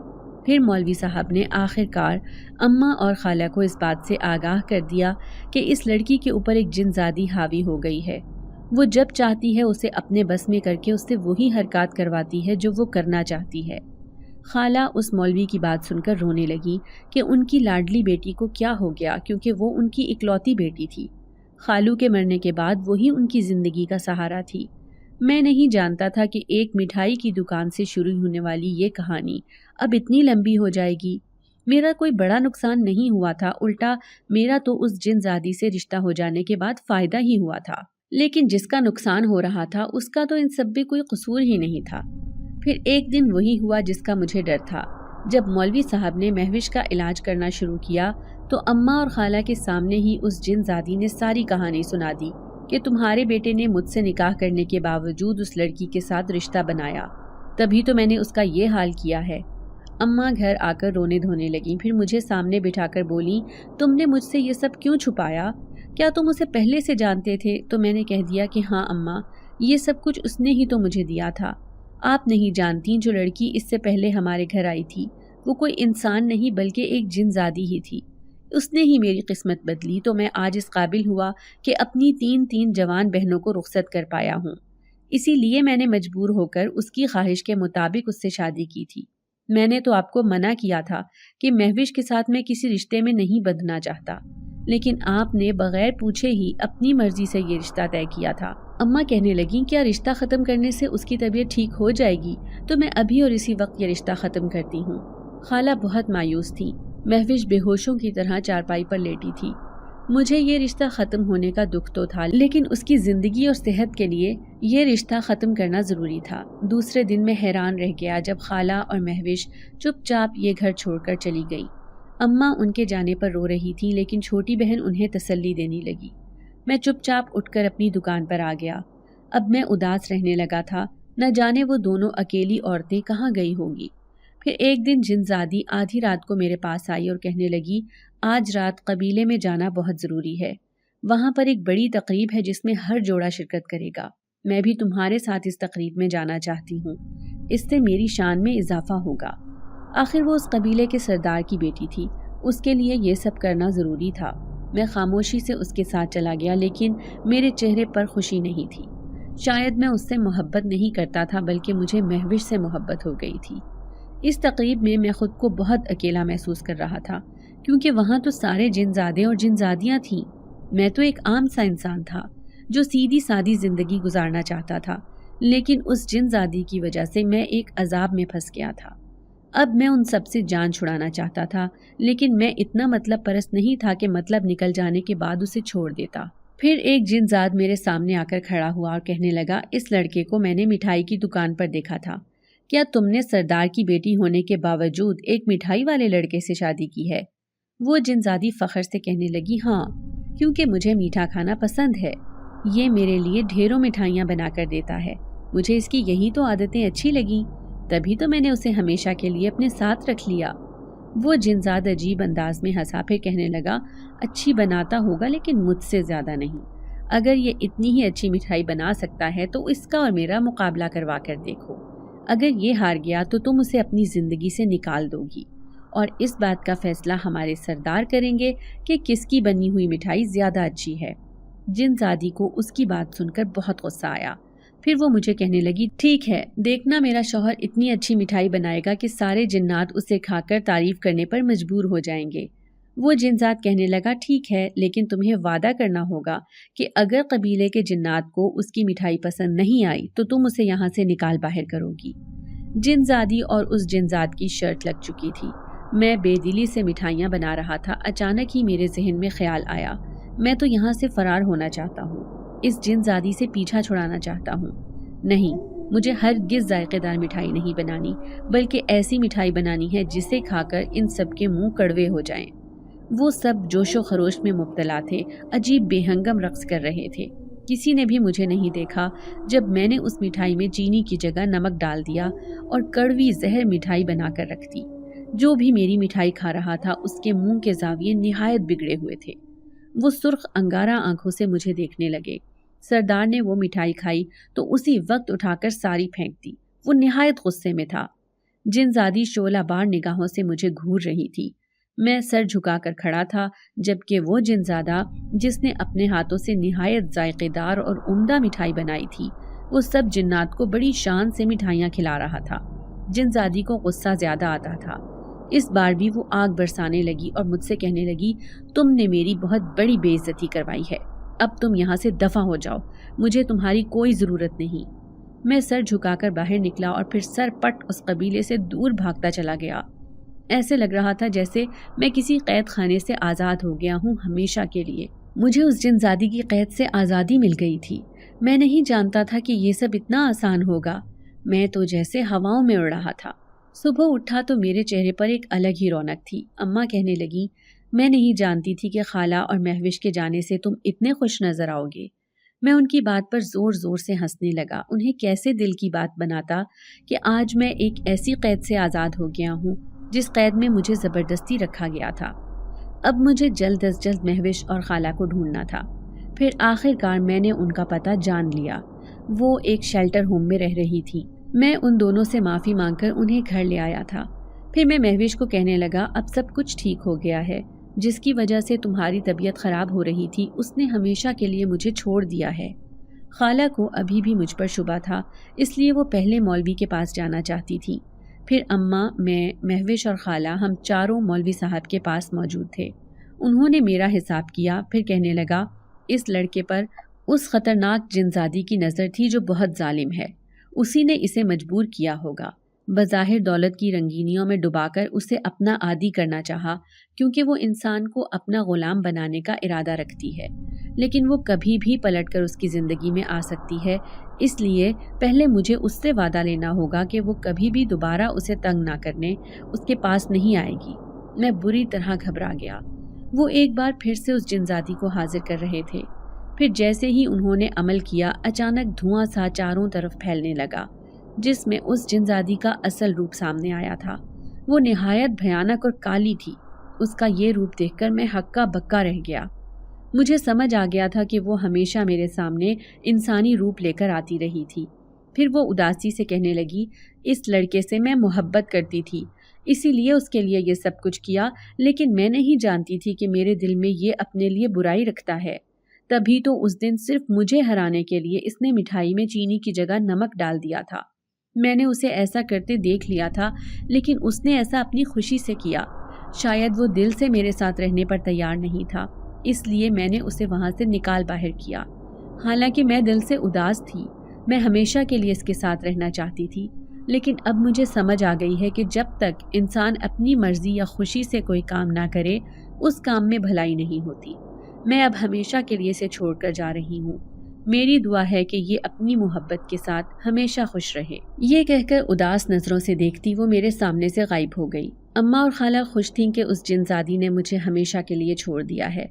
[SPEAKER 1] پھر مولوی صاحب نے آخر کار اماں اور خالہ کو اس بات سے آگاہ کر دیا کہ اس لڑکی کے اوپر ایک جن زادی حاوی ہو گئی ہے۔ وہ جب چاہتی ہے اسے اپنے بس میں کر کے اس سے وہی حرکات کرواتی ہے جو وہ کرنا چاہتی ہے۔ خالہ اس مولوی کی بات سن کر رونے لگی کہ ان کی لاڈلی بیٹی کو کیا ہو گیا، کیونکہ وہ ان کی اکلوتی بیٹی تھی۔ خالو کے مرنے کے بعد وہی ان کی زندگی کا سہارا تھی۔ میں نہیں جانتا تھا کہ ایک مٹھائی کی دکان سے شروع ہونے والی یہ کہانی اب اتنی لمبی ہو جائے گی۔ میرا کوئی بڑا نقصان نہیں ہوا تھا، الٹا میرا تو اس جن زادی سے رشتہ ہو جانے کے بعد فائدہ ہی ہوا تھا۔ لیکن جس کا نقصان ہو رہا تھا اس کا تو ان سب میں کوئی قصور ہی نہیں تھا۔ پھر ایک دن وہی ہوا جس کا مجھے ڈر تھا۔ جب مولوی صاحب نے مہوش کا علاج کرنا شروع کیا تو اماں اور خالہ کے سامنے ہی اس جن زادی نے ساری کہانی سنا دی کہ تمہارے بیٹے نے مجھ سے نکاح کرنے کے باوجود اس لڑکی کے ساتھ رشتہ بنایا، تبھی تو میں نے اس کا یہ حال کیا ہے۔ اماں گھر آ کر رونے دھونے لگیں، پھر مجھے سامنے بٹھا کر بولیں، تم نے مجھ سے یہ سب کیوں چھپایا؟ کیا تم اسے پہلے سے جانتے تھے؟ تو میں نے کہہ دیا کہ ہاں اماں، یہ سب کچھ اس نے ہی تو مجھے دیا تھا۔ آپ نہیں جانتی، جو لڑکی اس سے پہلے ہمارے گھر آئی تھی وہ کوئی انسان نہیں بلکہ ایک جن زادی ہی تھی۔ اس نے ہی میری قسمت بدلی تو میں آج اس قابل ہوا کہ اپنی تین جوان بہنوں کو رخصت کر پایا ہوں۔ اسی لیے میں نے مجبور ہو کر اس کی خواہش کے مطابق اس سے شادی کی تھی۔ میں نے تو آپ کو منع کیا تھا کہ مہوش کے ساتھ میں کسی رشتے میں نہیں بندھنا چاہتا، لیکن آپ نے بغیر پوچھے ہی اپنی مرضی سے یہ رشتہ طے کیا تھا۔ اماں کہنے لگیں، کیا رشتہ ختم کرنے سے اس کی طبیعت ٹھیک ہو جائے گی؟ تو میں ابھی اور اسی وقت یہ رشتہ ختم کرتی ہوں۔ خالہ بہت مایوس تھی۔ مہوش بے ہوشوں کی طرح چارپائی پر لیٹی تھی۔ مجھے یہ رشتہ ختم ہونے کا دکھ تو تھا، لیکن اس کی زندگی اور صحت کے لیے یہ رشتہ ختم کرنا ضروری تھا۔ دوسرے دن میں حیران رہ گیا جب خالہ اور مہوش چپ چاپ یہ گھر چھوڑ کر چلی گئی۔ اماں ان کے جانے پر رو رہی تھی، لیکن چھوٹی بہن انہیں تسلی دینے لگی۔ میں چپ چاپ اٹھ کر اپنی دکان پر آ گیا۔ اب میں اداس رہنے لگا تھا، نہ جانے وہ دونوں اکیلی عورتیں کہاں گئی ہوں گی۔ پھر ایک دن جن زادی آدھی رات کو میرے پاس آئی اور کہنے لگی، آج رات قبیلے میں جانا بہت ضروری ہے۔ وہاں پر ایک بڑی تقریب ہے جس میں ہر جوڑا شرکت کرے گا۔ میں بھی تمہارے ساتھ اس تقریب میں جانا چاہتی ہوں، اس سے میری شان میں اضافہ ہوگا۔ آخر وہ اس قبیلے کے سردار کی بیٹی تھی، اس کے لیے یہ سب کرنا ضروری تھا۔ میں خاموشی سے اس کے ساتھ چلا گیا، لیکن میرے چہرے پر خوشی نہیں تھی۔ شاید میں اس سے محبت نہیں کرتا تھا، بلکہ مجھے مہوش سے محبت ہو گئی تھی۔ اس تقریب میں میں خود کو بہت اکیلا محسوس کر رہا تھا، کیونکہ وہاں تو سارے جن زادے اور جن زادیاں تھیں۔ میں تو ایک عام سا انسان تھا جو سیدھی سادی زندگی گزارنا چاہتا تھا، لیکن اس جن زادی کی وجہ سے میں ایک عذاب میں پھنس گیا تھا۔ اب میں ان سب سے جان چھڑانا چاہتا تھا، لیکن میں اتنا مطلب پرست نہیں تھا کہ مطلب نکل جانے کے بعد اسے چھوڑ دیتا۔ پھر ایک جن زاد میرے سامنے آ کر کھڑا ہوا اور کہنے لگا، اس لڑکے کو میں نے مٹھائی کی دکان پر دیکھا تھا، کیا تم نے سردار کی بیٹی ہونے کے باوجود ایک مٹھائی والے لڑکے سے شادی کی ہے؟ وہ جن زادی فخر سے کہنے لگی، ہاں، کیونکہ مجھے میٹھا کھانا پسند ہے۔ یہ میرے لیے ڈھیروں مٹھائیاں بنا کر دیتا ہے، مجھے اس کی یہی تو عادتیں اچھی لگیں، تبھی تو میں نے اسے ہمیشہ کے لیے اپنے ساتھ رکھ لیا۔ وہ جن زاد عجیب انداز میں ہنسا، پھر کہنے لگا، اچھی بناتا ہوگا لیکن مجھ سے زیادہ نہیں۔ اگر یہ اتنی ہی اچھی مٹھائی بنا سکتا ہے تو اس کا اور میرا مقابلہ کروا کر دیکھو۔ اگر یہ ہار گیا تو تم اسے اپنی زندگی سے نکال دو گی، اور اس بات کا فیصلہ ہمارے سردار کریں گے کہ کس کی بنی ہوئی مٹھائی زیادہ اچھی ہے۔ جن زادی کو اس کی بات سن کر بہت غصہ آیا۔ پھر وہ مجھے کہنے لگی، ٹھیک ہے، دیکھنا میرا شوہر اتنی اچھی مٹھائی بنائے گا کہ سارے جنات اسے کھا کر تعریف کرنے پر مجبور ہو جائیں گے۔ وہ جنزاد کہنے لگا، ٹھیک ہے، لیکن تمہیں وعدہ کرنا ہوگا کہ اگر قبیلے کے جنات کو اس کی مٹھائی پسند نہیں آئی تو تم اسے یہاں سے نکال باہر کرو گی۔ جنزادی اور اس جنزاد کی شرط لگ چکی تھی۔ میں بے دلی سے مٹھائیاں بنا رہا تھا، اچانک ہی میرے ذہن میں خیال آیا، میں تو یہاں سے فرار ہونا چاہتا ہوں، اس جنزادی سے پیچھا چھڑانا چاہتا ہوں۔ نہیں، مجھے ہرگز ذائقے دار مٹھائی نہیں بنانی، بلکہ ایسی مٹھائی بنانی ہے جسے کھا کر ان سب کے منہ کڑوے ہو جائیں۔ وہ سب جوش و خروش میں مبتلا تھے، عجیب بے ہنگم رقص کر رہے تھے۔ کسی نے بھی مجھے نہیں دیکھا جب میں نے اس مٹھائی میں چینی کی جگہ نمک ڈال دیا اور کڑوی زہر مٹھائی بنا کر رکھ دی۔ جو بھی میری مٹھائی کھا رہا تھا اس کے منہ کے زاویے نہایت بگڑے ہوئے تھے۔ وہ سرخ انگارہ آنکھوں سے مجھے دیکھنے لگے۔ سردار نے وہ مٹھائی کھائی تو اسی وقت اٹھا کر ساری پھینک دی۔ وہ نہایت غصے میں تھا۔ جنزادی شعلہ بار نگاہوں سے مجھے گھور رہی تھی۔ میں سر جھکا کر کھڑا تھا، جبکہ وہ جنزادہ جس نے اپنے ہاتھوں سے نہایت ذائقے دار اور عمدہ مٹھائی بنائی تھی، وہ سب جنات کو بڑی شان سے مٹھائیاں کھلا رہا تھا۔ جنزادی کو غصہ زیادہ آتا تھا۔ اس بار بھی وہ آگ برسانے لگی اور مجھ سے کہنے لگی، تم نے میری بہت بڑی بے عزتی کروائی ہے، اب تم یہاں سے دفع ہو جاؤ، مجھے تمہاری کوئی ضرورت نہیں۔ میں سر جھکا کر باہر نکلا اور پھر سر پٹ اس قبیلے سے دور بھاگتا چلا گیا۔ ایسے لگ رہا تھا جیسے میں کسی قید خانے سے آزاد ہو گیا ہوں ہمیشہ کے لیے۔ مجھے اس جنزادی کی قید سے آزادی مل گئی تھی۔ میں نہیں جانتا تھا کہ یہ سب اتنا آسان ہوگا۔ میں تو جیسے ہواؤں میں اڑ رہا تھا۔ صبح اٹھا تو میرے چہرے پر ایک الگ ہی رونق تھی۔ اماں کہنے لگی، میں نہیں جانتی تھی کہ خالہ اور مہوش کے جانے سے تم اتنے خوش نظر آؤ گے۔ میں ان کی بات پر زور زور سے ہنسنے لگا۔ انہیں کیسے دل کی بات بناتا کہ آج میں ایک ایسی قید سے آزاد ہو گیا ہوں جس قید میں مجھے زبردستی رکھا گیا تھا۔ اب مجھے جلد از جلد مہوش اور خالہ کو ڈھونڈنا تھا۔ پھر آخر کار میں نے ان کا پتہ جان لیا۔ وہ ایک شیلٹر ہوم میں رہ رہی تھی۔ میں ان دونوں سے معافی مانگ کر انہیں گھر لے آیا تھا۔ پھر میں مہوش کو کہنے لگا، اب سب کچھ ٹھیک ہو گیا ہے۔ جس کی وجہ سے تمہاری طبیعت خراب ہو رہی تھی اس نے ہمیشہ کے لیے مجھے چھوڑ دیا ہے۔ خالہ کو ابھی بھی مجھ پر شبہ تھا، اس لیے وہ پہلے مولوی کے پاس جانا چاہتی تھی۔ پھر اماں، میں، مہوش اور خالہ ہم چاروں مولوی صاحب کے پاس موجود تھے۔ انہوں نے میرا حساب کیا، پھر کہنے لگا، اس لڑکے پر اس خطرناک جنزادی کی نظر تھی جو بہت ظالم ہے، اسی نے اسے مجبور کیا ہوگا۔ بظاہر دولت کی رنگینیوں میں ڈبا کر اسے اپنا عادی کرنا چاہا، کیونکہ وہ انسان کو اپنا غلام بنانے کا ارادہ رکھتی ہے، لیکن وہ کبھی بھی پلٹ کر اس کی زندگی میں آ سکتی ہے۔ اس لیے پہلے مجھے اس سے وعدہ لینا ہوگا کہ وہ کبھی بھی دوبارہ اسے تنگ نہ کرنے اس کے پاس نہیں آئے گی۔ میں بری طرح گھبرا گیا۔ وہ ایک بار پھر سے اس جنزادی کو حاضر کر رہے تھے۔ پھر جیسے ہی انہوں نے عمل کیا، اچانک دھواں سا چاروں طرف پھیلنے لگا، جس میں اس جنزادی کا اصل روپ سامنے آیا تھا۔ وہ نہایت بھیانک اور کالی تھی۔ اس کا یہ روپ دیکھ کر میں ہکا بکا رہ گیا۔ مجھے سمجھ آ گیا تھا کہ وہ ہمیشہ میرے سامنے انسانی روپ لے کر آتی رہی تھی۔ پھر وہ اداسی سے کہنے لگی، اس لڑکے سے میں محبت کرتی تھی، اسی لیے اس کے لیے یہ سب کچھ کیا، لیکن میں نہیں جانتی تھی کہ میرے دل میں یہ اپنے لیے برائی رکھتا ہے۔ تبھی تو اس دن صرف مجھے ہرانے کے لیے اس نے مٹھائی میں چینی کی جگہ نمک ڈال دیا تھا۔ میں نے اسے ایسا کرتے دیکھ لیا تھا، لیکن اس نے ایسا اپنی خوشی سے کیا۔ شاید وہ دل سے میرے ساتھ رہنے پر تیار نہیں تھا، اس لیے میں نے اسے وہاں سے نکال باہر کیا۔ حالانکہ میں دل سے اداس تھی، میں ہمیشہ کے لیے اس کے ساتھ رہنا چاہتی تھی، لیکن اب مجھے سمجھ آ گئی ہے کہ جب تک انسان اپنی مرضی یا خوشی سے کوئی کام نہ کرے، اس کام میں بھلائی نہیں ہوتی۔ میں اب ہمیشہ کے لیے اسے چھوڑ کر جا رہی ہوں۔ میری دعا ہے کہ یہ اپنی محبت کے ساتھ ہمیشہ خوش رہے۔ یہ کہہ کر اداس نظروں سے دیکھتی وہ میرے سامنے سے غائب ہو گئی۔ اماں اور خالہ خوش تھیں کہ اس جنزادی نے مجھے ہمیشہ کے لیے چھوڑ دیا ہے،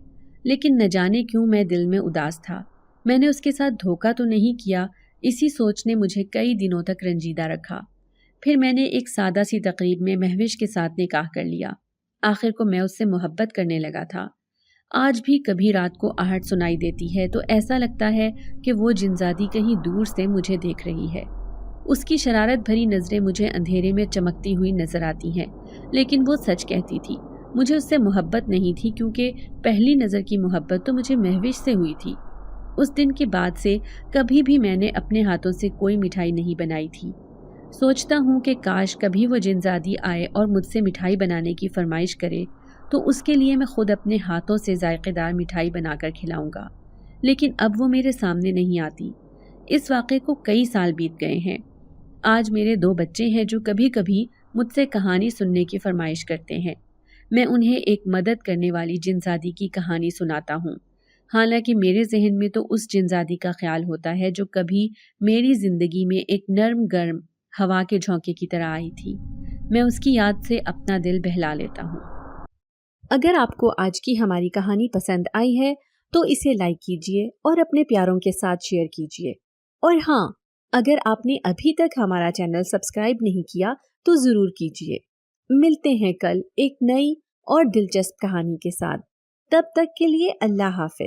[SPEAKER 1] لیکن نہ جانے کیوں میں دل میں اداس تھا۔ میں نے اس کے ساتھ دھوکہ تو نہیں کیا، اسی سوچ نے مجھے کئی دنوں تک رنجیدہ رکھا۔ پھر میں نے ایک سادہ سی تقریب میں مہوش کے ساتھ نکاح کر لیا۔ آخر کو میں اس سے محبت کرنے لگا تھا۔ آج بھی کبھی رات کو آہٹ سنائی دیتی ہے تو ایسا لگتا ہے کہ وہ جنزادی کہیں دور سے مجھے دیکھ رہی ہے۔ اس کی شرارت بھری نظریں مجھے اندھیرے میں چمکتی ہوئی نظر آتی ہیں، لیکن وہ سچ کہتی تھی۔ مجھے اس سے محبت نہیں تھی کیونکہ پہلی نظر کی محبت تو مجھے مہوش سے ہوئی تھی۔ اس دن کے بعد سے کبھی بھی میں نے اپنے ہاتھوں سے کوئی مٹھائی نہیں بنائی تھی۔ سوچتا ہوں کہ کاش کبھی وہ جنزادی آئے اور مجھ سے مٹھائی بنانے کی فرمائش کرے تو اس کے لیے میں خود اپنے ہاتھوں سے ذائقے دار مٹھائی بنا کر کھلاؤں گا، لیکن اب وہ میرے سامنے نہیں آتی۔ اس واقعے کو کئی سال بیت گئے ہیں۔ آج میرے 2 بچے ہیں جو کبھی کبھی مجھ سے کہانی سننے کی فرمائش کرتے ہیں۔ میں انہیں ایک مدد کرنے والی جنزادی کی کہانی سناتا ہوں، حالانکہ میرے ذہن میں تو اس جنزادی کا خیال ہوتا ہے جو کبھی میری زندگی میں ایک نرم گرم ہوا کے جھونکے کی طرح آئی تھی۔ میں اس کی یاد سے اپنا دل بہلا لیتا ہوں۔ اگر آپ کو آج کی ہماری کہانی پسند آئی ہے تو اسے لائک کیجیے اور اپنے پیاروں کے ساتھ شیئر کیجیے، اور ہاں، اگر آپ نے ابھی تک ہمارا چینل سبسکرائب نہیں کیا تو ضرور کیجیے۔ ملتے ہیں کل ایک نئی اور دلچسپ کہانی کے ساتھ، تب تک کے لیے اللہ حافظ۔